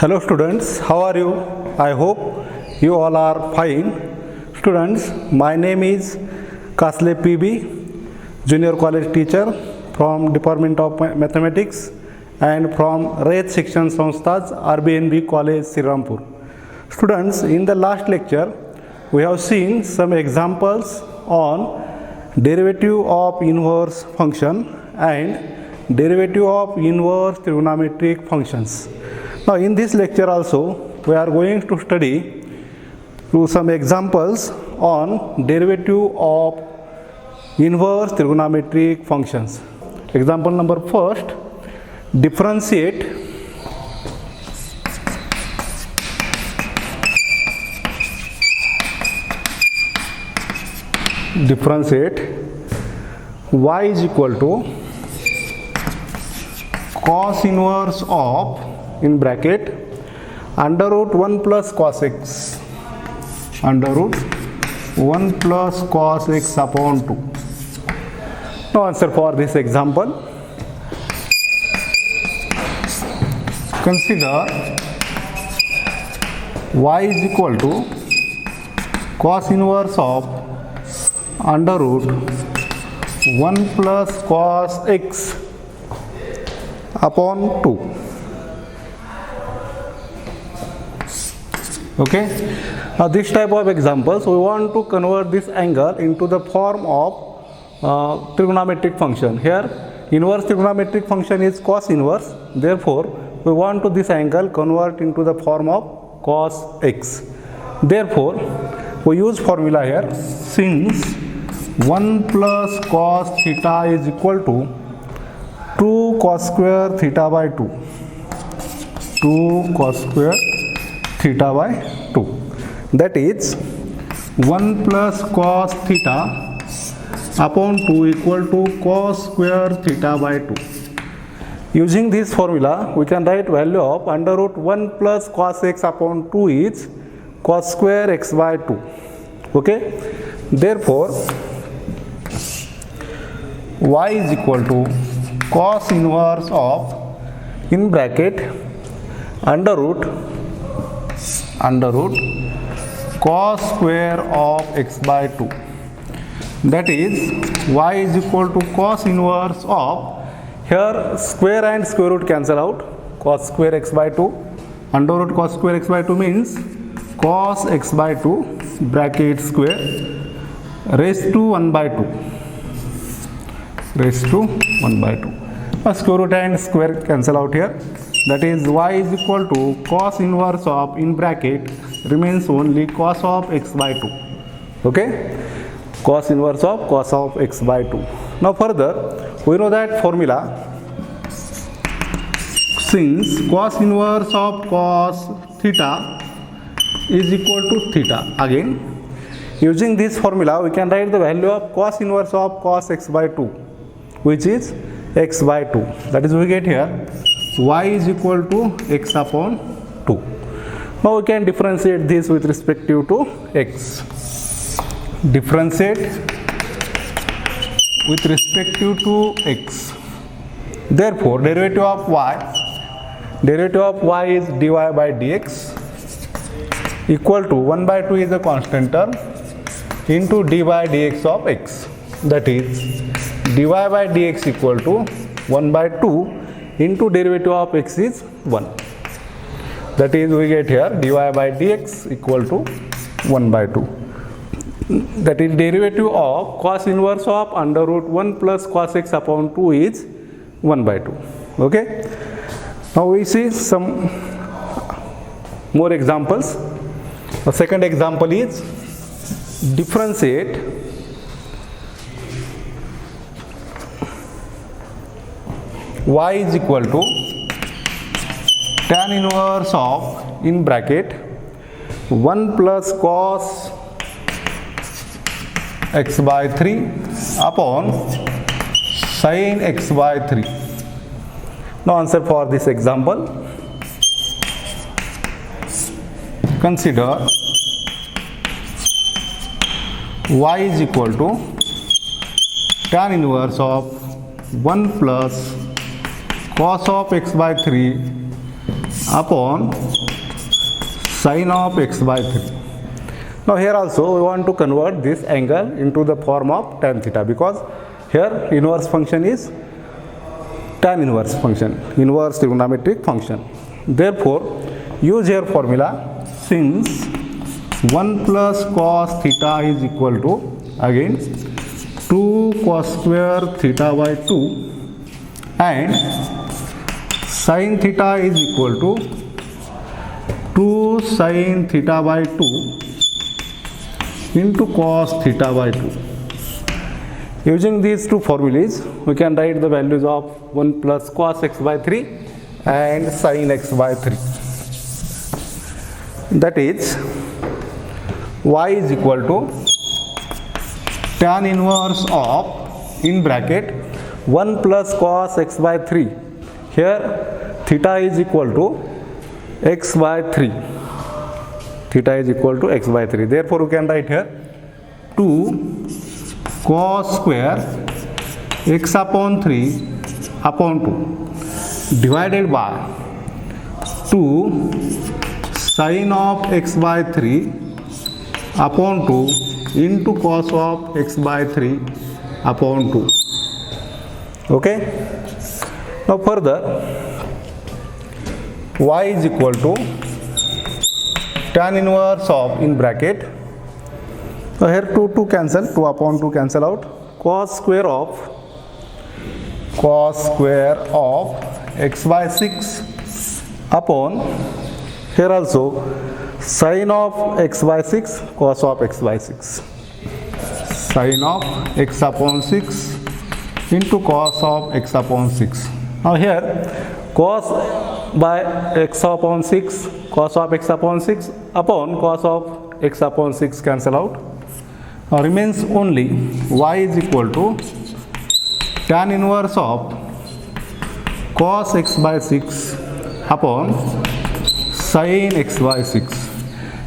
Hello students, how are you? I hope you all are fine. Students, my name is Kasle PB, Junior College teacher from Department of Mathematics and from Rayat Section Samsthas RBNB College Srirampur. Students, in the last lecture we have seen some examples on derivative of inverse function and derivative of inverse trigonometric functions. Now in this lecture also we are going to study some examples on derivative of inverse trigonometric functions. Example number first, differentiate y is equal to cos inverse of in bracket under root 1 plus cos x under root 1 plus cos x upon 2. Now answer for this example. Consider y is equal to cos inverse of under root 1 plus cos x upon 2. Okay, now this type of examples we want to convert this angle into the form of trigonometric function. Here inverse trigonometric function is cos inverse, therefore we want to this angle convert into the form of cos x. Therefore we use formula here, since 1 plus cos theta is equal to 2 cos square theta by 2, 2 cos square theta by 2, that is 1 plus cos theta upon 2 equal to cos square theta by 2. Using this formula we can write value of under root 1 plus cos x upon 2 is cos square x by 2. Okay, therefore y is equal to cos inverse of in bracket under root cos square of x by 2, that is y is equal to cos inverse of, here square and square root cancel out, cos square x by 2 under root cos square x by 2 means cos x by 2 bracket square raised to 1 by 2, raised to 1 by 2. Square root and square cancel out here, that is y is equal to cos inverse of in bracket remains only cos of x by 2. Okay, cos inverse of x by 2. Now further we know that formula, since cos inverse of cos theta is equal to theta, again using this formula we can write the value of cos inverse of cos x by 2, which is x by 2, that is we get here y is equal to x upon 2. Now we can differentiate this with respect to x. Differentiate with respect to x. Therefore derivative of y is dy by dx equal to 1 by 2 is a constant term into d by dx of x, that is dy by dx equal to 1 by 2 into derivative of x is 1, that is we get here dy by dx equal to 1 by 2, that is derivative of cos inverse of under root 1 plus cos x upon 2 is 1 by 2. Okay, now we see some more examples. The second example is differentiate y is equal to tan inverse of in bracket 1 plus cos x by 3 upon sin x by 3. Now answer for this example. Consider y is equal to tan inverse of 1 plus cos of x by 3 upon sine of x by 3. Now here also we want to convert this angle into the form of tan theta, because here inverse function is tan inverse function, inverse trigonometric function. Therefore use here formula, since 1 plus cos theta is equal to again 2 cos square theta by 2 and sin theta is equal to 2 sin theta by 2 into cos theta by 2. Using these two formulas, we can write the values of 1 plus cos x by 3 and sin x by 3. That is, y is equal to tan inverse of, in bracket, 1 plus cos x by 3. Here theta is equal to x by 3. Theta is equal to x by 3. Therefore we can write here 2 cos square x upon 3 upon 2 divided by 2 sin of x by 3 upon 2 into cos of x by 3 upon 2. Okay. Now further, y is equal to tan inverse of, in bracket, so here 2 cancel, 2 upon 2 cancel out, cos square of x by 6 upon, here also sin of x by 6 cos of x by 6, sin of x upon 6 into cos of x upon 6. Now here cos by x upon 6, cos of x upon 6 upon cos of x upon 6 cancel out. Now remains only y is equal to tan inverse of cos x by 6 upon sin x by 6.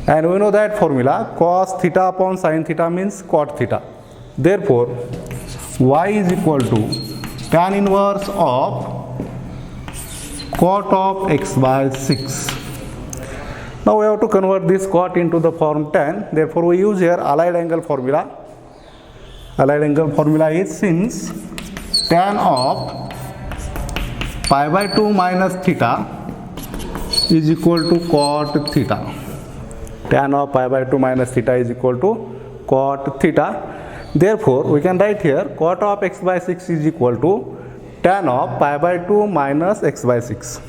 And we know that formula, cos theta upon sin theta means cot theta. Therefore y is equal to tan inverse of cot of x by 6. Now we have to convert this cot into the form tan. Therefore we use here allied angle formula. Allied angle formula is, since tan of pi by 2 minus theta is equal to cot theta. Tan of pi by 2 minus theta is equal to cot theta. Therefore we can write here cot of x by 6 is equal to tan of pi by 2 minus x by 6.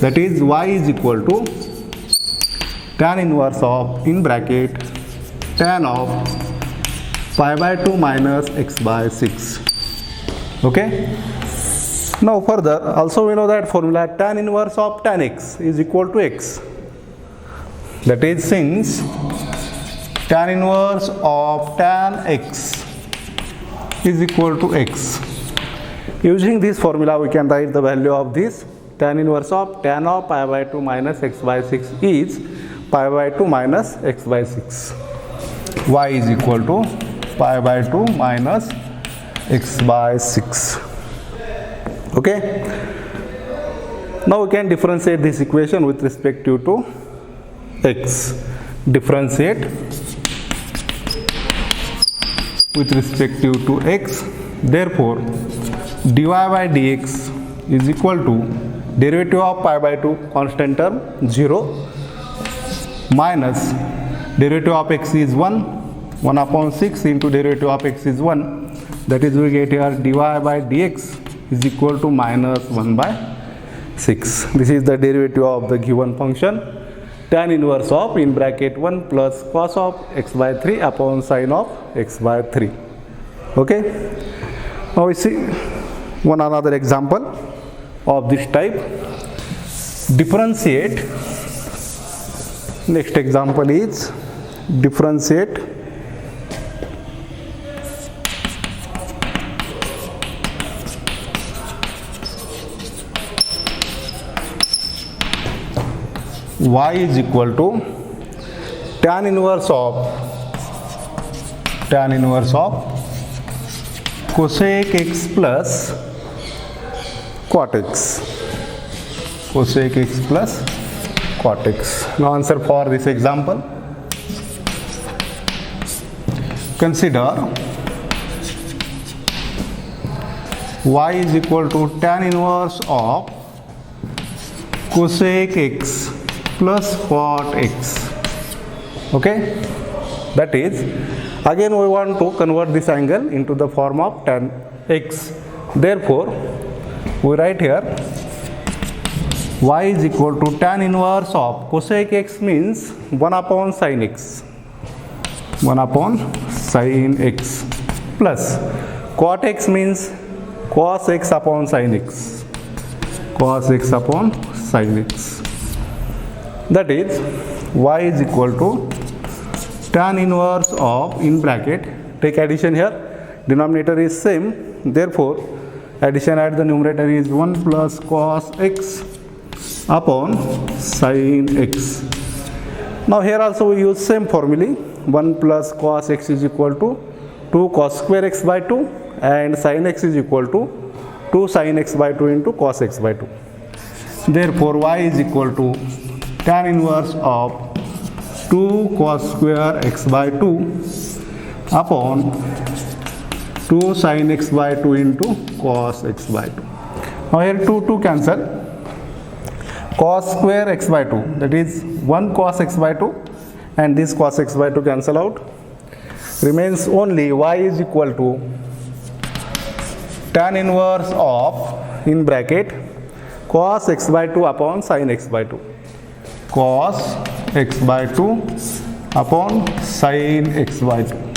That is, y is equal to tan inverse of, in bracket, tan of pi by 2 minus x by 6. Okay. Now further, also we know that formula, tan inverse of tan x is equal to x. That is, since tan inverse of tan x is equal to x. Using this formula, we can write the value of this. Tan inverse of tan of pi by 2 minus x by 6 is pi by 2 minus x by 6. Y is equal to pi by 2 minus x by 6. Okay. Now we can differentiate this equation with respect to x. Differentiate with respect to x. Therefore dy by dx is equal to derivative of pi by 2 constant term 0 minus derivative of x is 1 upon 6 into derivative of x is 1. That is, we get here dy by dx is equal to minus 1 by 6. This is the derivative of the given function, tan inverse of, in bracket, 1 plus cos of x by 3 upon sin of x by 3. Okay. Now we see one another example of this type. Differentiate. Next example is differentiate y is equal to tan inverse of cosec x plus cot x. cosec x plus cot x. Now answer for this example. Consider y is equal to tan inverse of cosec x plus cot x. Okay, that is, again we want to convert this angle into the form of tan x. Therefore we write here y is equal to tan inverse of cosec x means 1 upon sin x, 1 upon sin x, plus cot x means cos x upon sin x, cos x upon sin x. That is, y is equal to tan inverse of, in bracket, take addition here, denominator is same, therefore addition at the numerator is 1 plus cos x upon sin x. Now here also we use same formula, 1 plus cos x is equal to 2 cos square x by 2, and sin x is equal to 2 sin x by 2 into cos x by 2. Therefore y is equal to tan inverse of 2 cos square x by 2 upon 2 sin x by 2 into cos x by 2. Now here 2 cancel, cos square x by 2, that is 1 cos x by 2, and this cos x by 2 cancel out. Remains only y is equal to tan inverse of, in bracket, cos x by 2 upon sin x by 2, cos x by 2 upon sin x by 2.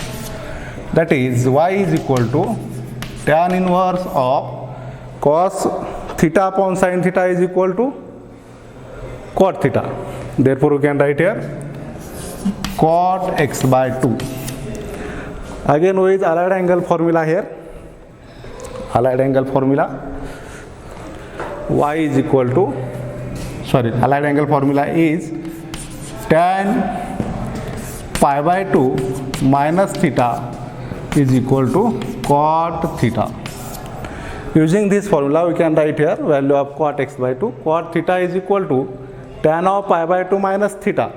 That is, y is equal to tan inverse of cos theta upon sin theta is equal to cot theta. Therefore we can write here cot x by 2. Again with allied angle formula here, allied angle formula, y is equal to, allied angle formula is tan pi by 2 minus theta is equal to cot theta. Using this formula we can write here value of cot x by 2, cot theta is equal to tan of pi by 2 minus theta.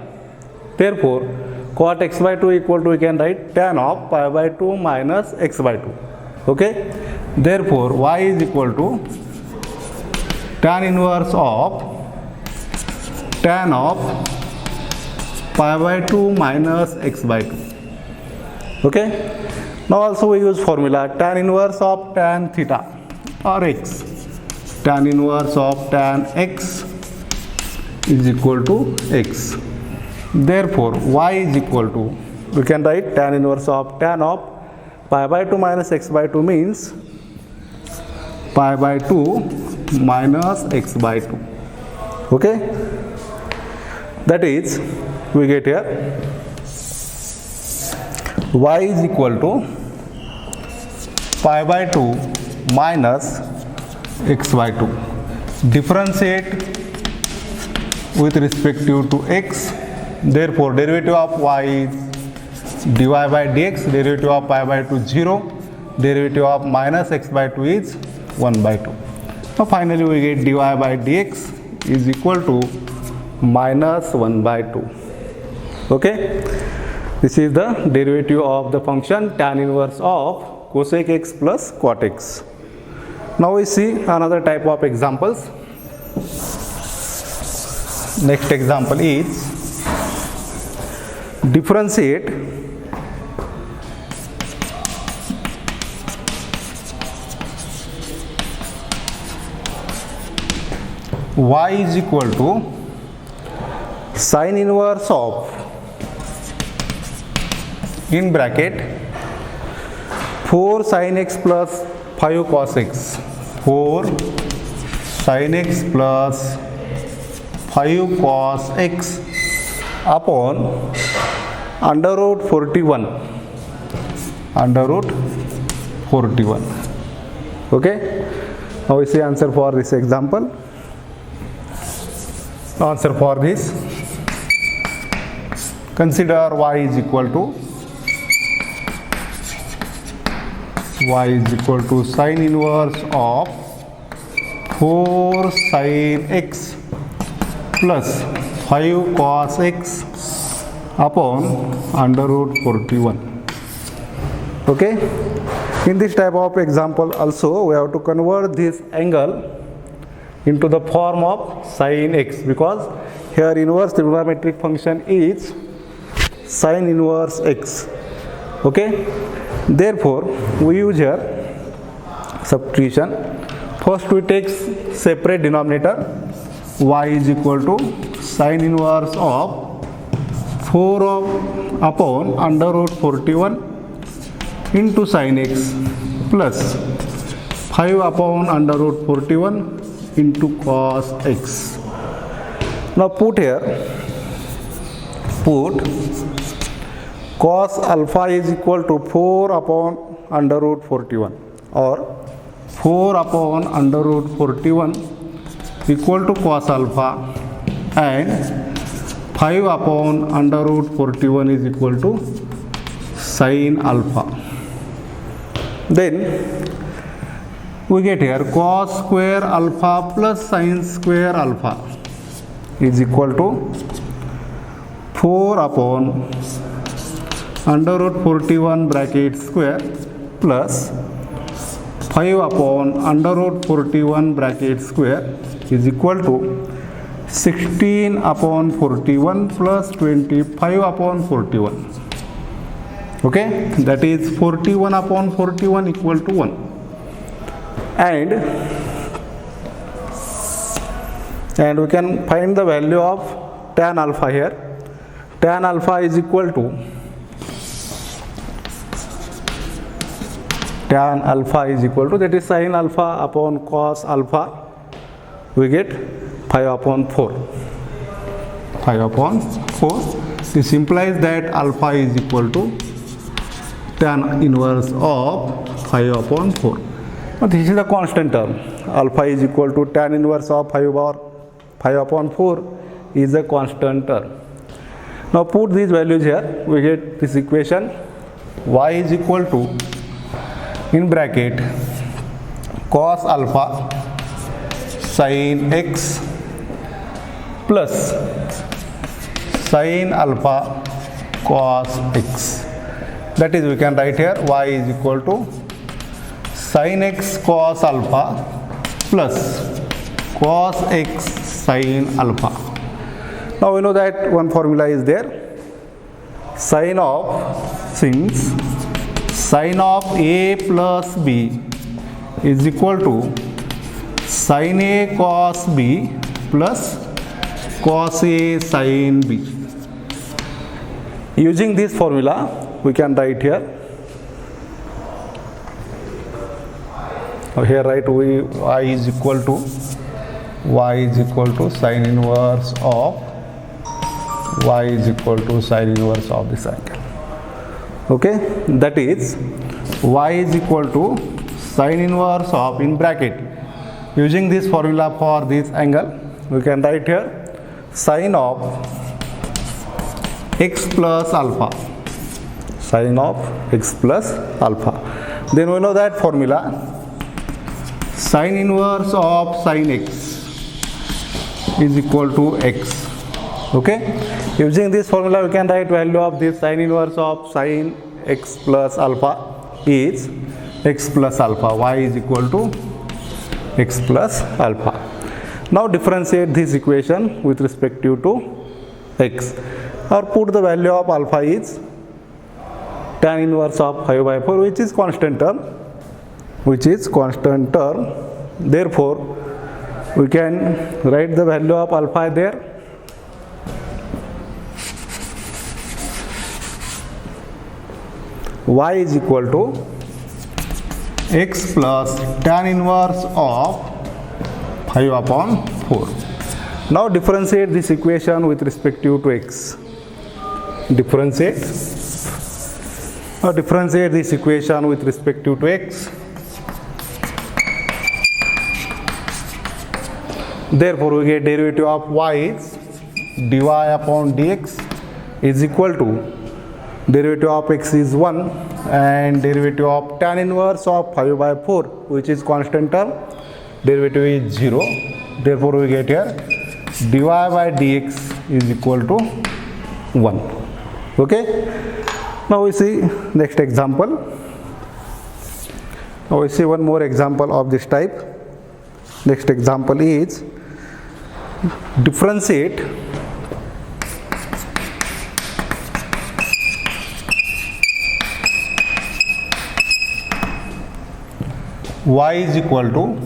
Therefore cot x by 2 equal to, we can write tan of pi by 2 minus x by 2. Okay, therefore y is equal to tan inverse of tan of pi by 2 minus x by 2. Okay, now also we use formula tan inverse of tan theta or x, tan inverse of tan x is equal to x. Therefore y is equal to, we can write tan inverse of tan of pi by 2 minus x by 2 means pi by 2 minus x by 2. Okay, that is, we get here y is equal to pi by 2 minus x by 2. Differentiate with respect to x. Therefore derivative of y is dy by dx, derivative of pi by 2 0, derivative of minus x by 2 is 1 by 2. Now finally we get dy by dx is equal to minus 1 by 2. Okay, this is the derivative of the function tan inverse of cosec x plus cot x. Now we see another type of examples. Next example is differentiate y is equal to sin inverse of, in bracket, 4 sin x plus 5 cos x, 4 sin x plus 5 cos x upon under root 41, under root 41. Okay, now we see answer for this example. Answer for this, consider y is equal to sin inverse of 4 sin x plus 5 cos x upon under root 41. Okay, in this type of example also we have to convert this angle into the form of sin x, because here inverse trigonometric function is sin inverse x. Okay, therefore we use here substitution. First we take separate denominator, y is equal to sin inverse of 4 upon under root 41 into sin x plus 5 upon under root 41 into cos x. Now put cos alpha is equal to 4 upon under root 41, or 4 upon under root 41 equal to cos alpha, and 5 upon under root 41 is equal to sin alpha. Then we get here cos square alpha plus sin square alpha is equal to 4 upon under root 41 bracket square plus 5 upon under root 41 bracket square is equal to 16 upon 41 plus 25 upon 41. Okay, that is 41 upon 41 equal to 1. And we can find the value of tan alpha here. Tan alpha is equal to that is sin alpha upon cos alpha. We get 5 upon 4. This implies that alpha is equal to tan inverse of 5 upon 4. But this is a constant term. Alpha is equal to tan inverse of 5 upon 4 is a constant term. Now put these values here. We get this equation. Y is equal to, in bracket, cos alpha sin x plus sin alpha cos x. That is, we can write here y is equal to sin x cos alpha plus cos x sin alpha. Now we know that one formula is there. Since sin of a plus b is equal to sin a cos b plus cos a sin b. Using this formula, we can write here. Here write y is equal to sin inverse of this angle. Okay, that is y is equal to sin inverse of, in bracket, using this formula for this angle, we can write here sin of x plus alpha. Then we know that formula, sin inverse of sin x is equal to x. Okay, using this formula we can write value of this sin inverse of sin x plus alpha is x plus alpha. Y is equal to x plus alpha. Now differentiate this equation with respect to x, or put the value of alpha is tan inverse of 5 by 4, which is constant term. Therefore we can write the value of alpha there. Y is equal to x plus tan inverse of 5 upon 4. Now differentiate this equation with respect to x. Differentiate this equation with respect to x. Therefore we get derivative of y is dy upon dx is equal to derivative of x is 1 and derivative of tan inverse of 5 by 4, which is constant term, derivative is 0. Therefore we get here dy by dx is equal to 1. Okay, now we see next example. Now we see one more example of this type. Next example is differentiate y is equal to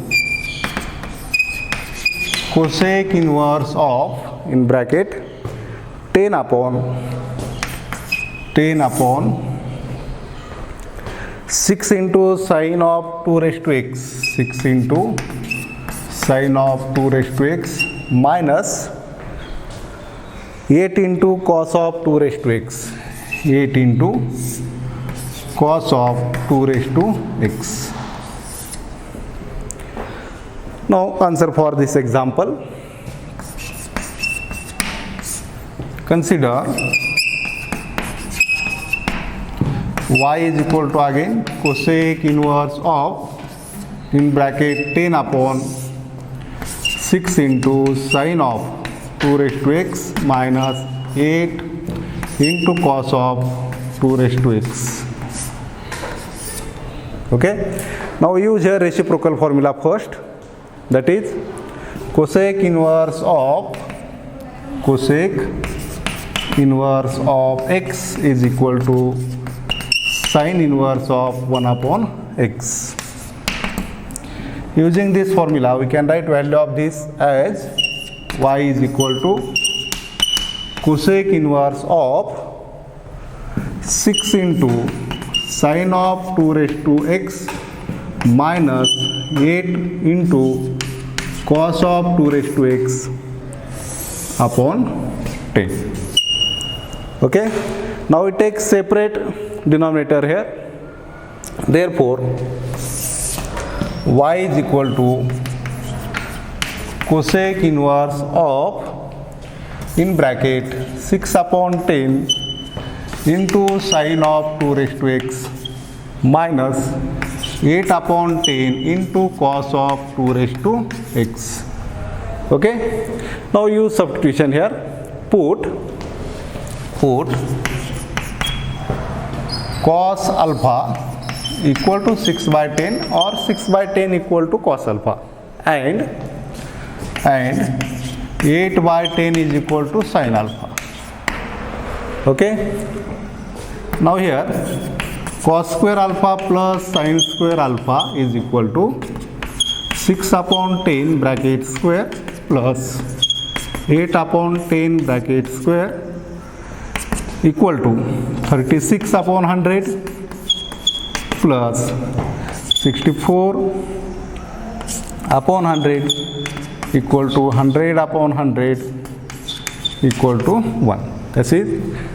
cosec inverse of, in bracket, 10 upon 6 into sine of 2 raised to x, 6 into sine of 2 raised to x minus 8 into cos of 2 raised to x, 8 into cos of 2 raised to x. Now answer for this example. Consider y is equal to, again, cosec inverse of, in bracket, 10 upon 6 into sine of 2 raised to x minus 8 into cos of 2 raised to x. Okay, now use here reciprocal formula first. That is cosec inverse of x is equal to sine inverse of 1 upon x. Using this formula, we can write value of this as y is equal to cosec inverse of 6 into sine of 2 raised to x minus 8 into cos of 2 raised to x upon 10. Okay, now we take separate denominator here. Therefore y is equal to cosec inverse of, in bracket, 6 upon 10 into sine of 2 raised to x minus 8 upon 10 into cos of 2 raised to x. Okay, now use substitution here. Put cos alpha equal to 6 by 10 or 6 by 10 equal to cos alpha, and 8 by 10 is equal to sin alpha. Okay, now here cos square alpha plus sin square alpha is equal to 6 upon 10 bracket square plus 8 upon 10 bracket square equal to 36 upon 100 plus 64 upon 100 equal to 100 upon 100 equal to 1.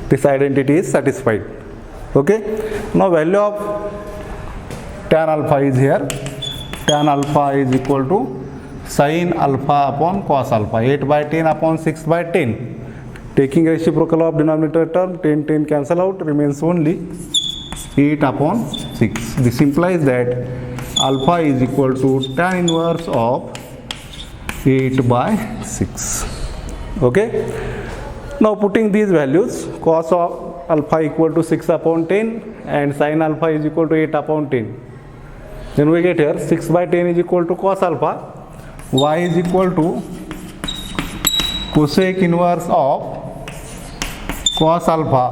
This identity is satisfied. Okay, now value of tan alpha is here. Tan alpha is equal to sin alpha upon cos alpha, 8 by 10 upon 6 by 10. Taking reciprocal of denominator term, 10 cancel out, remains only 8 upon 6. This implies that alpha is equal to tan inverse of 8 by 6. Okay, now putting these values, cos of alpha equal to 6 upon 10 and sin alpha is equal to 8 upon 10. Then we get here 6 by 10 is equal to cos alpha, y is equal to cosec inverse of cos alpha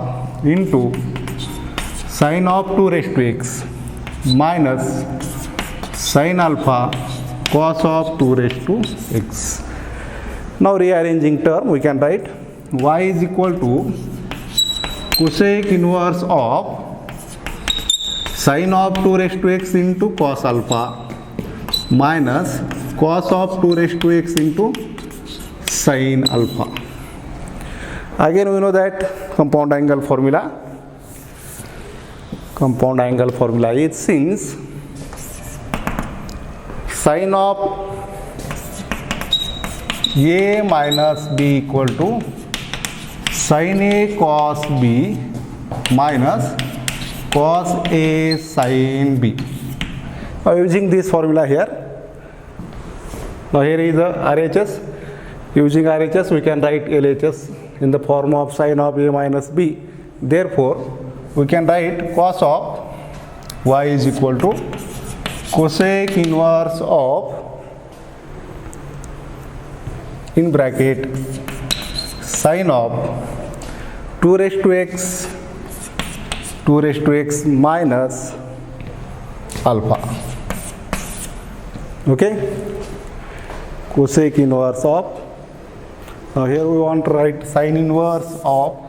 into sin of 2 raised to x minus sin alpha cos of 2 raised to x. Now rearranging term, we can write y is equal to cosec inverse of sin of 2 raised to x into cos alpha minus cos of 2 raised to x into sin alpha. Again we know that compound angle formula. Compound angle formula is, since sin of a minus b equal to sin a cos b minus cos a sin b. Now using this formula here, now here is the RHS. Using RHS, we can write LHS in the form of sine of A minus B. Therefore, we can write cos of y is equal to cosec inverse of, in bracket, sine of 2 raised to x minus alpha. Okay, cosec inverse of, now here we want to write sine inverse of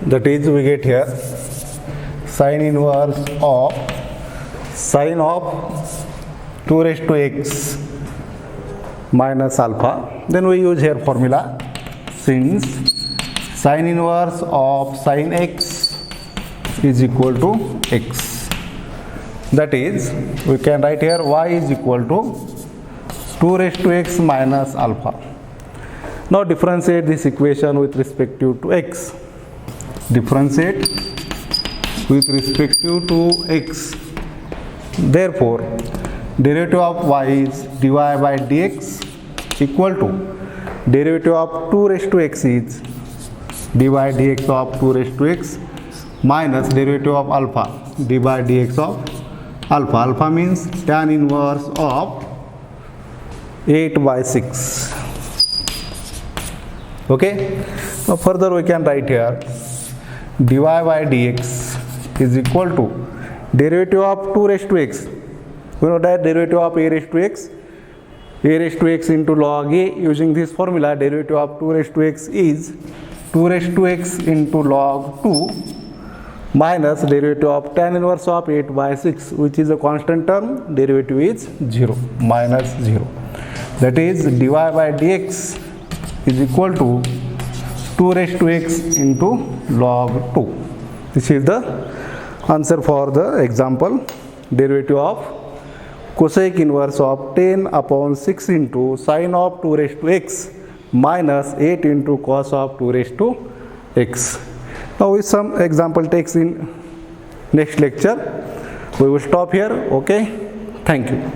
that is, we get here sine inverse of sine of 2 raised to x minus alpha. Then we use here formula, since sine inverse of sine x is equal to x, that is, we can write here y is equal to 2 raised to x minus alpha. Now differentiate this equation with respect to x. Differentiate with respect to x. Therefore, derivative of y is dy by dx equal to derivative of 2 raised to x is dy dx of 2 raised to x minus derivative of alpha dy dx of alpha. Alpha means tan inverse of 8 by 6. Okay. Now further we can write here dy by dx is equal to derivative of 2 raised to x. We know that derivative of a raised to x into log a. Using this formula, derivative of 2 raised to x is 2 raised to x into log 2 minus derivative of tan inverse of 8 by 6, which is a constant term. Derivative is 0, minus 0. That is, dy by dx is equal to 2 raised to x into log 2. This is the answer for the example. Derivative of cosec inverse of 10 upon 6 into sine of 2 raised to x minus 8 into cos of 2 raised to x. Now with some example takes in next lecture. We will stop here. Okay. Thank you.